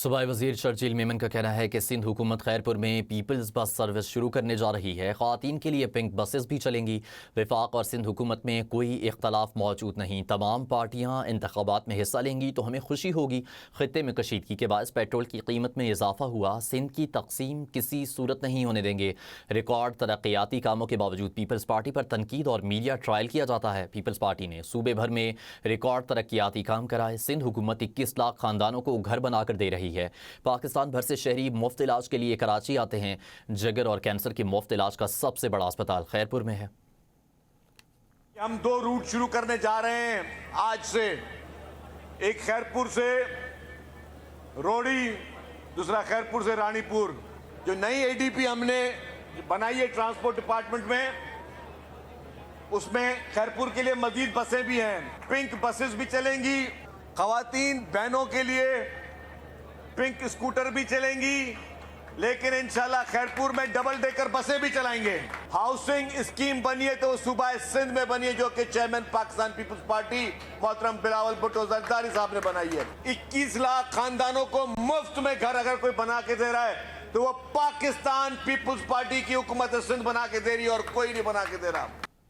सूबाई वज़ीर शर्जील मेमन का कहना है कि सिंध हुकूमत खैरपुर में पीपल्स बस सर्विस शुरू करने जा रही है। ख़वातीन के लिए पिंक बसेस भी चलेंगी। वफाक और सिंध हुकूमत में कोई इख्तलाफ मौजूद नहीं। तमाम पार्टियाँ इंतखाबात में हिस्सा लेंगी तो हमें खुशी होगी। ख़ित्ते में कशीदगी के बायस पेट्रोल की कीमत में इजाफा हुआ। सिंध की तकसीम किसी सूरत नहीं होने देंगे। रिकॉर्ड तरक्याती कामों के बावजूद पीपल्स पार्टी पर तनकीद और मीडिया ट्रायल किया जाता है। पीपल्स पार्टी ने सूबे भर में रिकॉर्ड तरक्याती काम कराए। सिंध हुकूमत 21 लाख खानदानों को घर बनाकर दे रही है। पाकिस्तान भर से शहरी मुफ्त इलाज के लिए कराची आते हैं। जिगर और कैंसर के मुफ्त इलाज का सबसे बड़ा अस्पताल खैरपुर में है। हम 2 रूट शुरू करने जा रहे हैं आज से। एक खैरपुर से रोड़ी, दूसरा खैरपुर से रानीपुर। जो नई एडीपी हमने बनाई है ट्रांसपोर्ट डिपार्टमेंट में, उसमें खैरपुर के लिए मजीद बसें भी हैं। पिंक बसेस भी चलेंगी। खवातीन बहनों के लिए पिंक स्कूटर भी चलेंगी। लेकिन इंशाल्लाह खैरपुर में डबल डेकर बसें भी चलाएंगे। हाउसिंग स्कीम बनी है तो वो सूबा सिंध में बनी है, जो कि चेयरमैन पाकिस्तान पीपल्स पार्टी मोहतरम बिलावल भुट्टो जरदारी साहब ने बनाई है। 21 लाख खानदानों को मुफ्त में घर अगर कोई बना के दे रहा है तो वो पाकिस्तान पीपल्स पार्टी की हुकूमत सिंध बना के दे रही है और कोई नहीं बना के दे रहा।